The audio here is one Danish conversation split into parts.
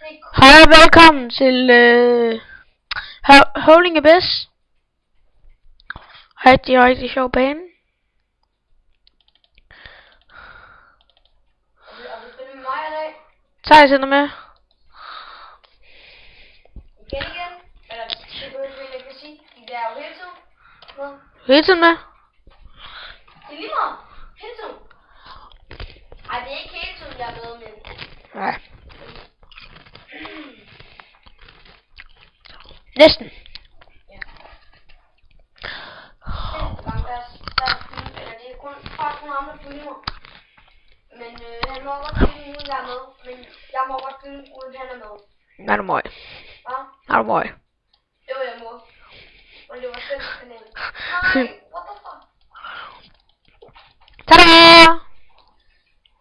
Hej og velkommen til Holding Abyss. Rigtig sjov bane. Og du spiller med mig i dag? Thijs er med. Igen? Eller det behøver vi ikke at sige. De der er jo hele tiden med. Hele tiden med? Det er lige meget. Hele tiden. Ej, det er ikke hele tiden, jeg er med, men... Nej. Næsten. Ja. Eller det er faktisk kun ham, der filmer. Men han må godt filme, uden jeg er med. Men jeg må godt filme, uden han er med. Nej, du må ikke. Hvad? Nej, du må ikke. Jo, jeg må. Og det var selv kanalen. Nej, what the fuck? Tada!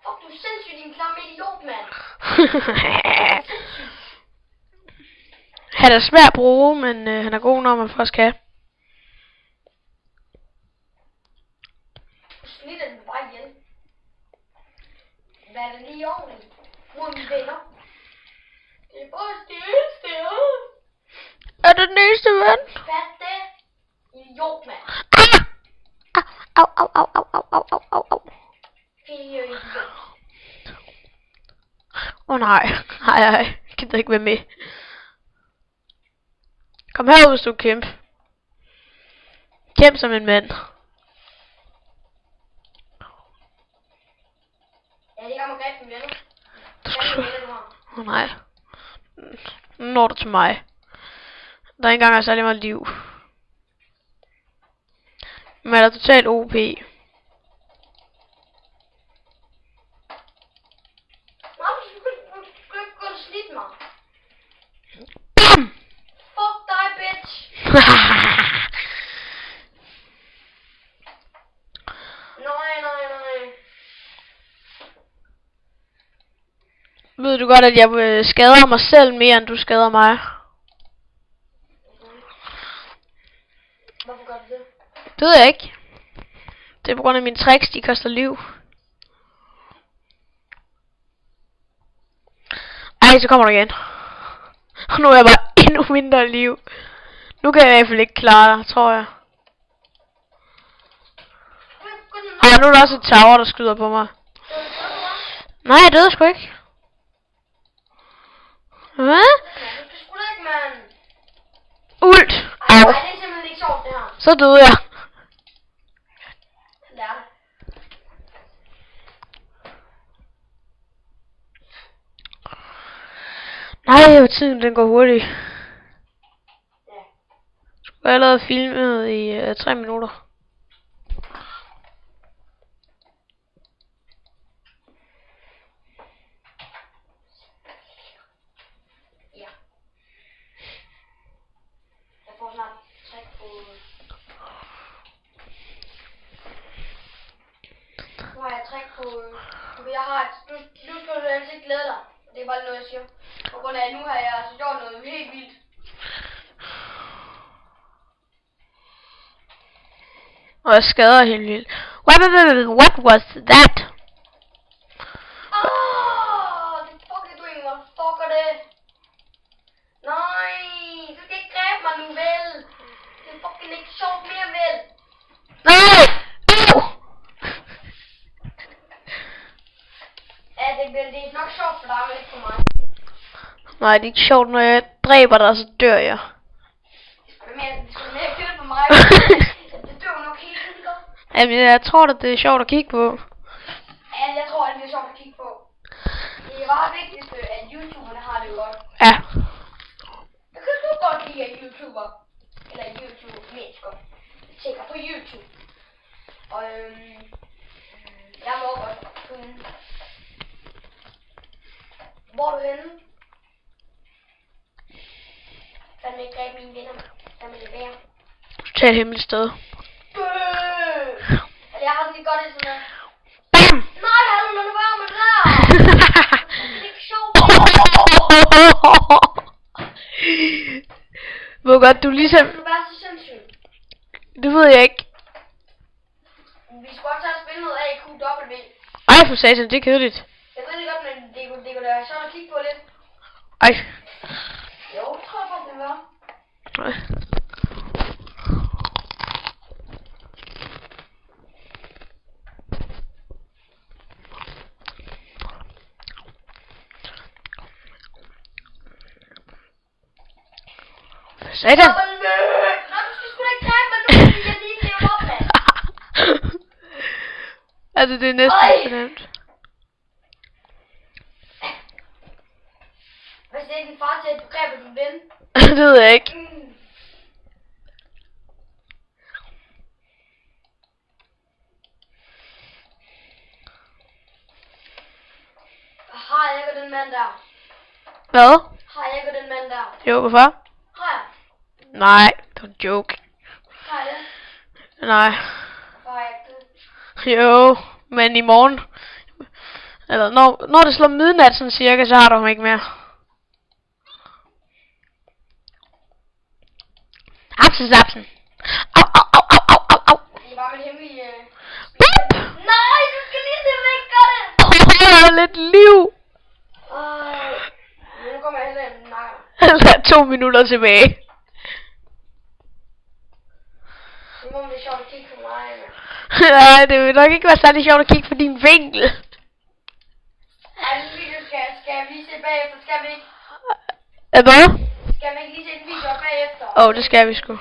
Fuck, du er sindssygt, din klamme idiot, mand. Han er svær at bruge, men han er god, når man først kan. Du snitter den bare ihjel. Hvad er det lige ordentligt? Mod mine venner. Det er bare stille. Er det den eneste ven? Fat det. Idiot, mand. Au. Fire idiot. Nej. Jeg gider ikke være med. Kom herud, hvis du vil kæmpe. Kæmp som en mand. Ja, det gør mig greb, mine venner. Nej. Nu når du til mig. Der er ikke engang særlig meget liv. Men er der totalt OP. Nej, du skal ikke gå og snitte mig. BAM! Fuck dig, bitch. Nej. Ved du godt, at jeg skader mig selv mere, end du skader mig? Hvorfor gør du det? Det ved jeg ikke. Det er på grund af mine tricks, de koster liv. Ej, så kommer du igen. Og nu er jeg bare endnu mindre liv. Nu kan jeg i hvert fald ikke klare det, tror jeg. Ej, nu er der også et tower, der skyder på mig. Nej, jeg døde sgu ikke. Hvad? Du skal sgu da ikke, mand. Ult! Ej, Au. det er simpelthen ikke sjovt, det her. Så døde jeg. Lær det. Nej, hvor tiden den går hurtigt. Ja. Jeg har allerede filmet i 3 minutter. Ja. Jeg får snart træk på... Nu har jeg træk på... Jeg har et... Nu skal du altså ikke glæde dig. Det er bare noget, jeg siger. På grund af, at nu har jeg altså gjort noget helt vildt. Og jeg skader helt vildt. What was that? Det fucking du ikke, motherfucker det. Nej, du skal ikke dræbe mig nu, vel. Det er fucking ikke sjovt mere, vel. Nej! Au! Ja, det er nok sjovt for dig, men ikke for mig. Nej, det er ikke sjovt, når jeg dræber dig, så dør jeg. Det skulle mere køre for mig. Det dør nok helt vildt godt. Jamen, jeg tror at det er sjovt at kigge på. Ja, jeg tror, at det er sjovt at kigge på. Det er bare vigtigst, at YouTuberne har det godt. Ja. Jeg kan du godt lide, at YouTuber, eller YouTube-mennesker, tænker på YouTube. Og jeg må godt kunne. Hvor er du henne? Fandme ikke greb mine venner. Fandme det være. Totalt hemmeligt sted. Altså, jeg har det godt i sådan noget. BAM! Nej, hallo, lad nu være med det der! Det er ikke sjovt. Hvor godt du ligesom... Du er så sindssygt. Det ved jeg ikke. Vi skal godt tage og spille noget AQW. Ej, for satan, det er kedeligt. Jeg ved ikke godt, men det kunne da være sjovt at kigge på lidt. Ej. Jo, det tror jeg faktisk, det var. Nej. Satan. Nå, du skal sgu da ikke dræbe mig nu, fordi jeg lige lever op, mand. Altså, det er næsten Ej. for nemt. Hvis det er din far til, at du dræber din ven. Det ved jeg ikke. Har jeg ikke den mand der? Hvad? Har jeg ikke den mand der? Jo, hvorfor? Har jeg? Nej, det var en joke. Har jeg det? Nej. Har jeg ikke det? Jo, men i morgen. Eller når det slår midnat sådan cirka, så har du ham ikke mere. Hapsen. Au, au, au, au, au, au, au. Det var mit hemmelige... Boop! Nej, du skal lige se, hvad jeg gør det! Jeg har lidt liv. Nu kommer jeg heller ind. Nej. Der er 2 minutter tilbage. Det må det er sjovt at kigge på mig, mand. Nej, det vil nok ikke være særlig sjovt at kigge på din vinkel. Ej, den video skal vi lige se bagefter, skal vi ikke? Hvad? Skal vi ikke lige se en video bagefter? Det skal vi sgu.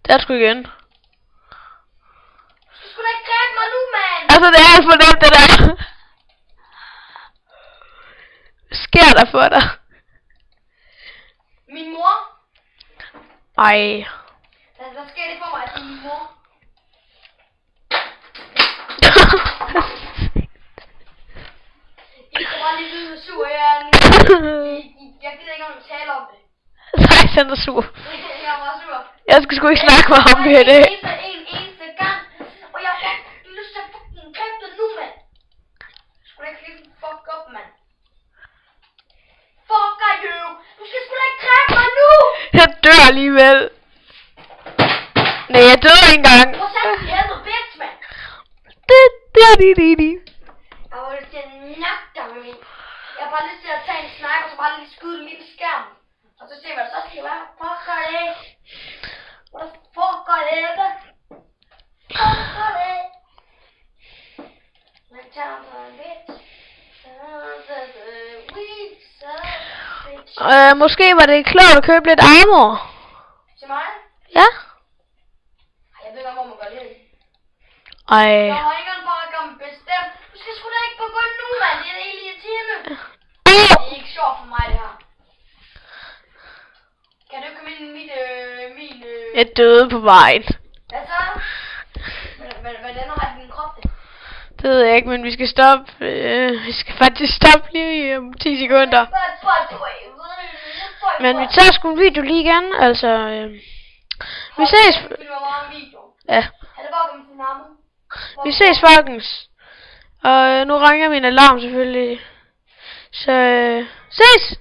Det er sgu igen. Du skal sgu da ikke dræbe mig nu, mand! Altså, det er alt for nemt, det der. Hvad sker der for dig? Min mor? Ej. Hvad sker det for mig, at min mor? I skal bare lige lyde sur, jeg gider ikke engang tale om det. Nej, han er sur. Jeg var sur. Jeg skal sgu ikke snakke med ham her i dag. En eneste gang, og jeg har lyst til at fucking dræbe dig nu, mand. Sgu da ikke lige fuck op, mand. Fuck you! Du skal sgu da ikke dræbe mig nu! Jeg dør alligevel. Nej, jeg dør ikke engang. Hvor sandt i helvede, bitch, mand. Jeg har lyst til at nakke dig med min. Jeg har bare lyst til at tage en sniper, så bare lige skyde lige på skærmen. Og så se, hvad der så skal være. Fucker det. What the fucker det? Fucker det. Man tager mig en bitch. Måske var det klogt at købe lidt armor. Til mig? Ja. Jeg ved ikke, hvor man gør det. Ej. Jeg har ikke engang bare gammel bestemt. Du skal sgu da ikke begynde nu, mand. Det er da helt irriterende. Det er ikke sjovt for mig, det her. Kan du ikke komme ind i min... Jeg døde på vejen. Hvad så? Hvordan har din krop det? Det ved jeg ikke, men vi skal stoppe. Vi skal faktisk stoppe lige om 10 sekunder. Men vi tager sgu en video lige igen, altså. Vi ses. Ja. Vi ses, folkens. Og nu ringer min alarm selvfølgelig. Så ses!